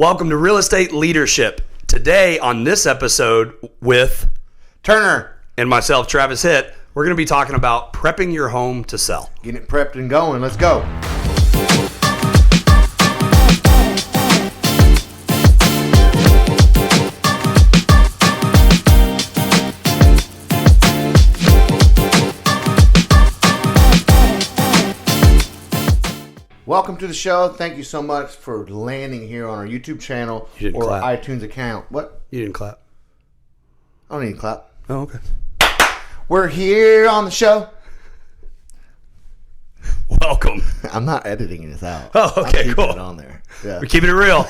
Welcome to Real Estate Leadership. Today on this episode with Turner and myself, Travis Hitt, we're going to be talking about prepping your home to sell. Getting it prepped and going. Let's go. Welcome to the show. Thank you so much for landing here on our YouTube channel or clap. iTunes account. What? You didn't clap. I don't need to clap. Oh, okay. We're here on the show. Welcome. I'm not editing this out. Oh, okay, I'm cool. It on there. Yeah. We're keeping it real.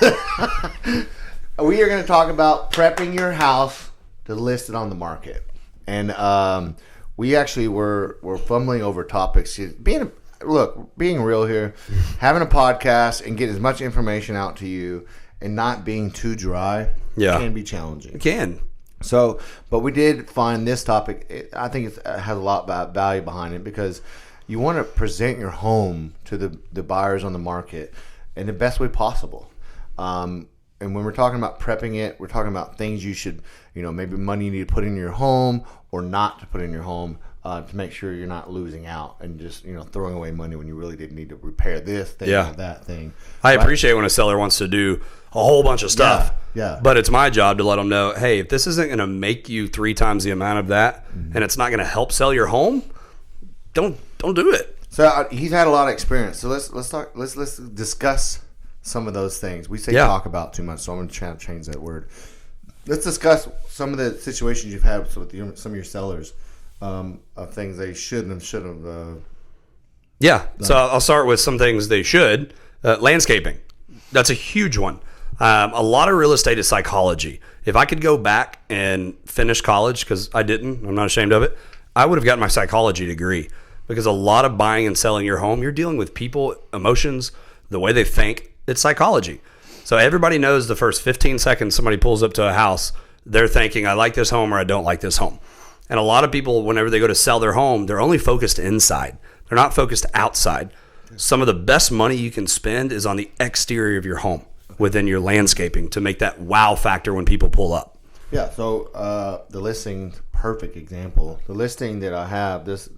We are going to talk about prepping your house to list it on the market. And we actually were fumbling over topics. Being real here, having a podcast and getting as much information out to you and not being too dry can be challenging. It can. So, but we did find this topic. I think it has a lot of value behind it because you want to present your home to the buyers on the market in the best way possible. And when we're talking about prepping it, we're talking about things you should, maybe money you need to put in your home or not to put in your home. To make sure you're not losing out and just throwing away money when you really didn't need to repair this thing or that thing. I appreciate when a seller wants to do a whole bunch of stuff. Yeah. But it's my job to let them know, hey, if this isn't going to make you 3 times the amount of that, and it's not going to help sell your home, don't do it. So he's had a lot of experience. So let's discuss some of those things. We say talk about too much, so I'm going to try to change that word. Let's discuss some of the situations you've had with some of your sellers. Of things they should have. So I'll start with some things they should. Landscaping. That's a huge one. A lot of real estate is psychology. If I could go back and finish college, because I didn't, I'm not ashamed of it, I would have gotten my psychology degree. Because a lot of buying and selling your home, you're dealing with people, emotions, the way they think. It's psychology. So everybody knows the first 15 seconds somebody pulls up to a house, they're thinking, I like this home or I don't like this home. And a lot of people, whenever they go to sell their home, they're only focused inside. They're not focused outside. Some of the best money you can spend is on the exterior of your home within your landscaping to make that wow factor when people pull up. Yeah, so the listing, perfect example. The listing that I have, this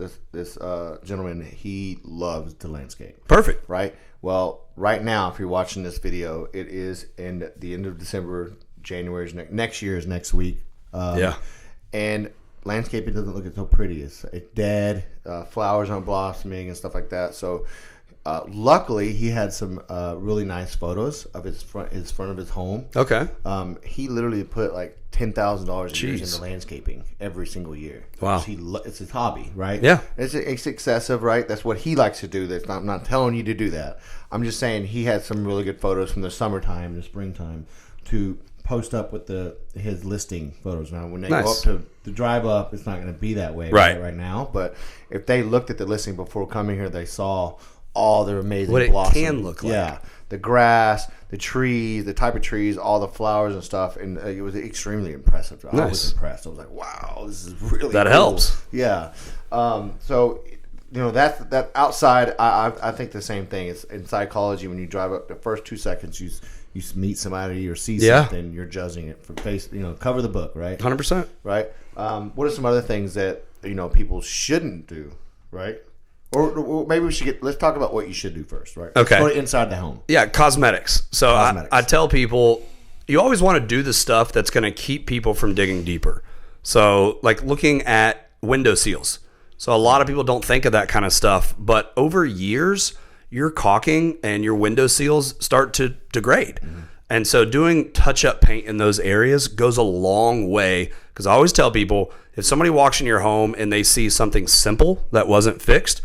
gentleman, he loves to landscape. Perfect. Right? Well, right now, if you're watching this video, it is in the end of December, January, next year is next week. And landscaping doesn't look so pretty. It's dead. Flowers aren't blossoming and stuff like that. So, luckily, he had some really nice photos of his front of his home. Okay. He literally put like $10,000 a year into landscaping every single year. Wow. It's his hobby, right? Yeah. It's excessive, right? That's what he likes to do. I'm not telling you to do that. I'm just saying he had some really good photos from the summertime, the springtime, to post up with his listing photos. Now, when they go up to drive up, it's not going to be that way right now. But if they looked at the listing before coming here, they saw all their amazing what blossoms. It can look like. Yeah, the grass, the trees, the type of trees, all the flowers and stuff, and it was extremely impressive. I was impressed. I was like, wow, this is really that cool. helps. Yeah. So that outside, I think the same thing. It's in psychology. When you drive up, the first 2 seconds you meet somebody or see something, you're judging it from face. Cover the book, right? 100%. Right. What are some other things that people shouldn't do, right? Or maybe let's talk about what you should do first, right? Okay. Go inside the home. Yeah, cosmetics. So I tell people, you always want to do the stuff that's going to keep people from digging deeper. So like looking at window seals. So a lot of people don't think of that kind of stuff, but over years, your caulking and your window seals start to degrade. Mm-hmm. And so doing touch-up paint in those areas goes a long way, because I always tell people, if somebody walks in your home and they see something simple that wasn't fixed,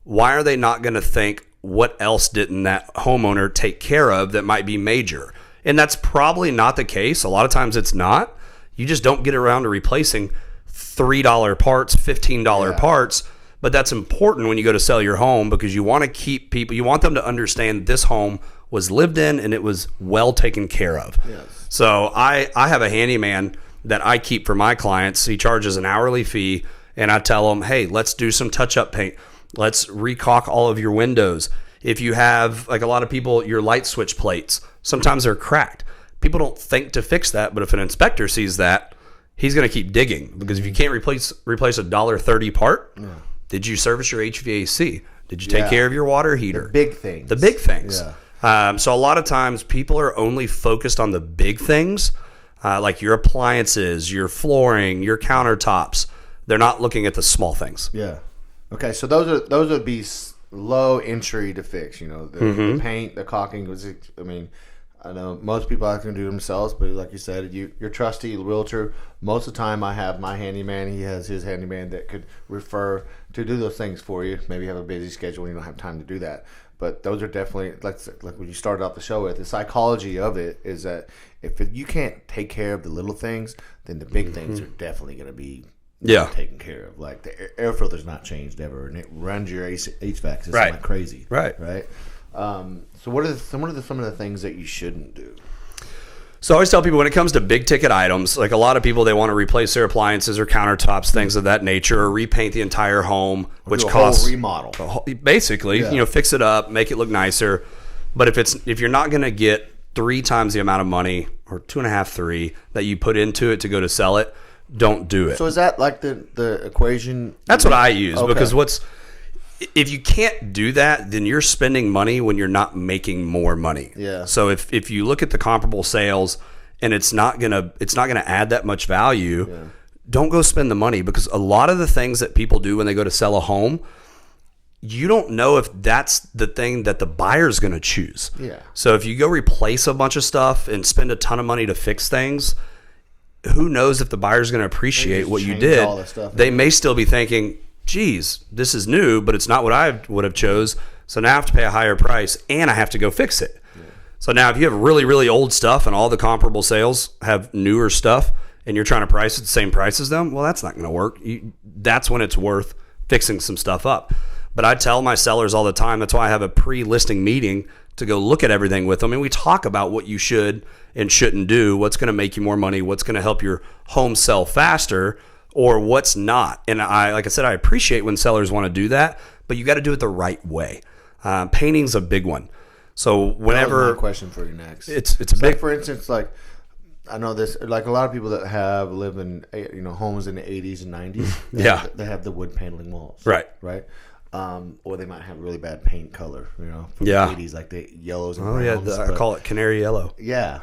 why are they not going to think, what else didn't that homeowner take care of that might be major? And that's probably not the case. A lot of times it's not. You just don't get around to replacing $3 parts, $15 parts. But that's important when you go to sell your home, because you want to keep people, you want them to understand this home was lived in and it was well taken care of. Yes. So I have a handyman that I keep for my clients. He charges an hourly fee, and I tell them, hey, let's do some touch-up paint. Let's recaulk all of your windows. If you have, like a lot of people, your light switch plates, sometimes they're cracked. people don't think to fix that, but if an inspector sees that, he's going to keep digging, because if you can't replace $1.30 part, did you service your HVAC? Did you take care of your water heater? The big things. Yeah. So a lot of times people are only focused on the big things, like your appliances, your flooring, your countertops. They're not looking at the small things. Yeah. Okay, so those would be low entry to fix. The paint, the caulking. I know most people can do themselves, but like you said, your trusty realtor. Most of the time, I have my handyman. He has his handyman that could refer to do those things for you. Maybe you have a busy schedule and you don't have time to do that. But those are definitely, like when you started off the show with, the psychology of it is that if you can't take care of the little things, then the big things are definitely going to be taken care of. Like the air filter's not changed ever, and it runs your HVAC system like crazy. Right. So what are some of the things that you shouldn't do? So I always tell people when it comes to big ticket items, like a lot of people, they want to replace their appliances or countertops, things of that nature, or repaint the entire home, which costs whole remodel. Basically, fix it up, make it look nicer. But if you're not going to get 3 times the amount of money, or 2.5, 3 that you put into it to go to sell it, don't do it. So is that like the equation? That's what I use, because if you can't do that, then you're spending money when you're not making more money. Yeah. So if you look at the comparable sales and it's not gonna add that much value, don't go spend the money, because a lot of the things that people do when they go to sell a home, you don't know if that's the thing that the buyer's going to choose. Yeah. So if you go replace a bunch of stuff and spend a ton of money to fix things, who knows if the buyer's going to appreciate what you did? They may still be thinking, geez, this is new, but it's not what I would have chose. So now I have to pay a higher price and I have to go fix it. Yeah. So now if you have really, really old stuff and all the comparable sales have newer stuff and you're trying to price it the same price as them, well, that's not going to work. That's when it's worth fixing some stuff up. But I tell my sellers all the time, that's why I have a pre-listing meeting to go look at everything with them. And we talk about what you should and shouldn't do, what's going to make you more money, what's going to help your home sell faster, or what's not. And like I said, I appreciate when sellers want to do that, but you got to do it the right way. Painting's a big one. So whenever, that was my question for you next. It's a big. Like for instance, like I know this, like a lot of people that have live in homes in the 80s and 90s. They have the wood paneling walls. Right. Or they might have really bad paint color. From the 80s, like the yellows and browns. I call it canary yellow. Yeah.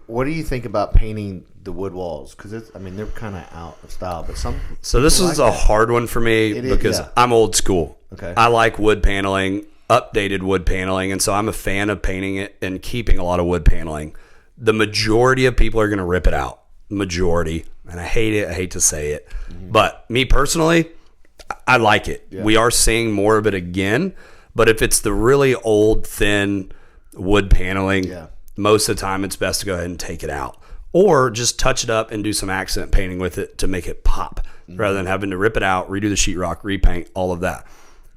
What do you think about painting the wood walls? Because they're kind of out of style, but some. So this is a hard one for me because I'm old school. Okay. I like wood paneling, updated wood paneling, and so I'm a fan of painting it and keeping a lot of wood paneling. The majority of people are going to rip it out. Majority, and I hate it. I hate to say it, but me personally, I like it. Yeah. We are seeing more of it again, but if it's the really old, thin wood paneling, most of the time it's best to go ahead and take it out. Or just touch it up and do some accent painting with it to make it pop, rather than having to rip it out, redo the sheetrock, repaint, all of that.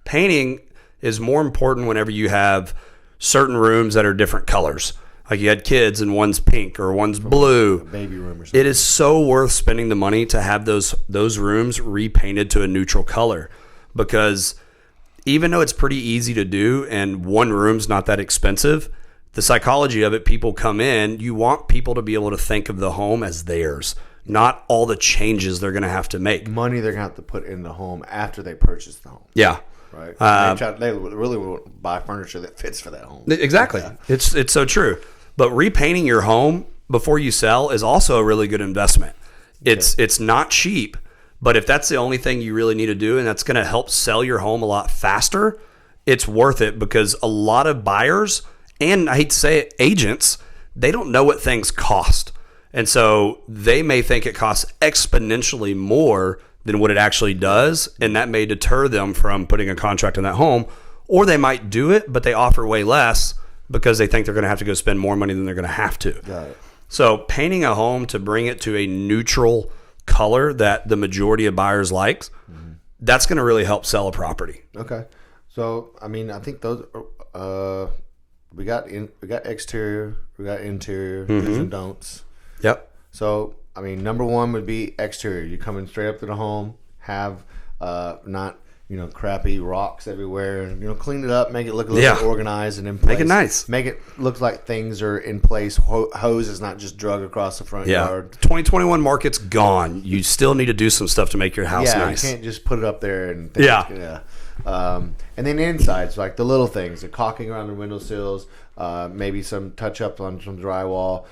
Painting is more important whenever you have certain rooms that are different colors. Like you had kids and one's pink or one's blue. A baby room or something. It is so worth spending the money to have those rooms repainted to a neutral color, because even though it's pretty easy to do and one room's not that expensive, the psychology of it, people come in, you want people to be able to think of the home as theirs, not all the changes they're going to have to make. Money they're going to have to put in the home after they purchase the home. Yeah. Right. They really won't buy furniture that fits for that home. Exactly. Yeah. It's so true. But repainting your home before you sell is also a really good investment. It's not cheap, but if that's the only thing you really need to do and that's going to help sell your home a lot faster, it's worth it, because a lot of buyers, and I hate to say it, agents, they don't know what things cost. And so they may think it costs exponentially more than what it actually does, and that may deter them from putting a contract on that home. Or they might do it, but they offer way less because they think they're going to have to go spend more money than they're going to have to. Got it. So painting a home to bring it to a neutral color that the majority of buyers like, that's going to really help sell a property. Okay. So, I think those we got exterior, we got interior, do's and don'ts. Yep. So, number one would be exterior. You come in straight up to the home, have not crappy rocks everywhere, and clean it up, make it look a little bit organized and in place. Make it nice. Make it look like things are in place. Hose is not just drug across the front yard. 2021 market's gone. You still need to do some stuff to make your house nice. You can't just put it up there and think and then insides, like the little things, the caulking around the windowsills, maybe some touch up on some drywall,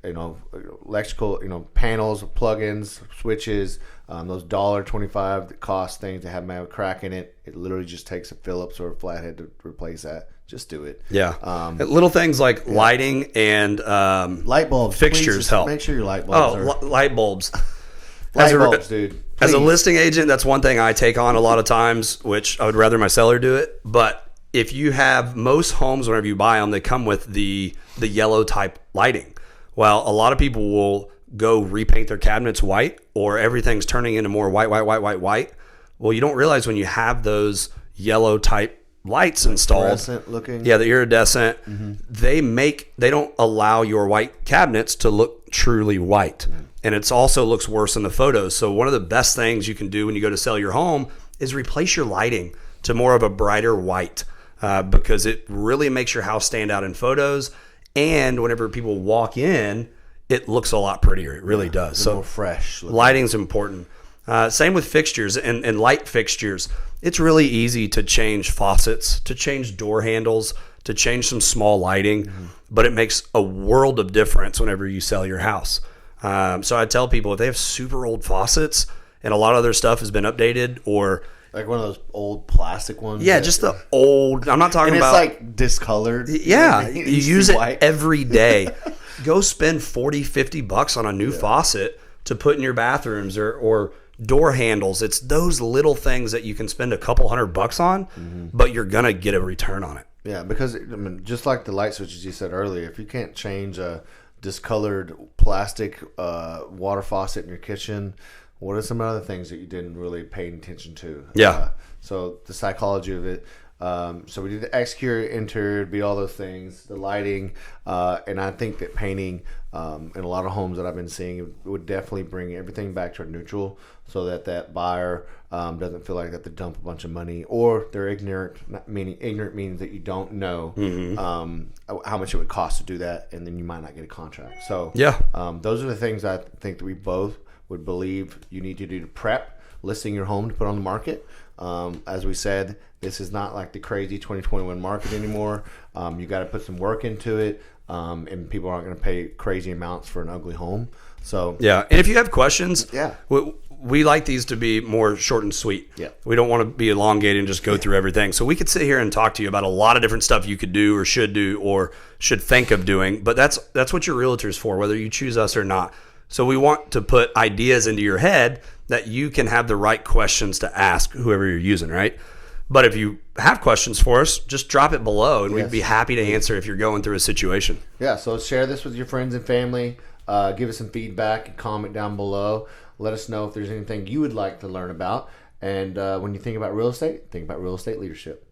electrical, panels, plugins, switches, those $1.25 that cost things that have a crack in it. It literally just takes a Phillips or a flathead to replace that. Just do it. Yeah. Little things like lighting and light bulbs, fixtures help. Make sure your light bulbs are light bulbs. Light bulbs, dude. Please. As a listing agent, that's one thing I take on a lot of times, which I would rather my seller do it. But if you have most homes, whenever you buy them, they come with the yellow type lighting. Well, a lot of people will go repaint their cabinets white, or everything's turning into more white. Well, you don't realize when you have those yellow type lights installed, iridescent looking. Yeah, the iridescent. They don't allow your white cabinets to look truly white. And it also looks worse in the photos. So one of the best things you can do when you go to sell your home is replace your lighting to more of a brighter white, because it really makes your house stand out in photos. And whenever people walk in, it looks a lot prettier. It really does. So more fresh. Lighting's important. Same with fixtures and light fixtures. It's really easy to change faucets, to change door handles, to change some small lighting, but it makes a world of difference whenever you sell your house. So I tell people if they have super old faucets and a lot of other stuff has been updated, or like one of those old plastic ones. Yeah, just the old. I'm not talking about. It's like discolored. Yeah, you use it every day. Go spend $40-$50 on a new faucet to put in your bathrooms or door handles. It's those little things that you can spend a couple $100 on, but you're gonna get a return on it. Yeah, because just like the light switches you said earlier, if you can't change a discolored plastic water faucet in your kitchen, what are some other things that you didn't really pay attention to? Yeah. So the psychology of it. So we did the exterior, interior, be all those things, the lighting, and I think that painting in a lot of homes that I've been seeing, it would definitely bring everything back to a neutral, so that buyer doesn't feel like they have to dump a bunch of money, or they're ignorant. Ignorant means that you don't know how much it would cost to do that, and then you might not get a contract. So those are the things I think that we both would believe you need to do to prep listing your home to put on the market. As we said, this is not like the crazy 2021 market anymore. You got to put some work into it, and people aren't going to pay crazy amounts for an ugly home. So and if you have questions, we like these to be more short and sweet. We don't want to be elongated and just go through everything. So we could sit here and talk to you about a lot of different stuff you could do or should think of doing. But that's what your realtor's for, whether you choose us or not. So we want to put ideas into your head that you can have the right questions to ask whoever you're using, right? But if you have questions for us, just drop it below, and we'd be happy to answer if you're going through a situation. Yeah, so share this with your friends and family. Give us some feedback and comment down below. Let us know if there's anything you would like to learn about. And when you think about real estate leadership.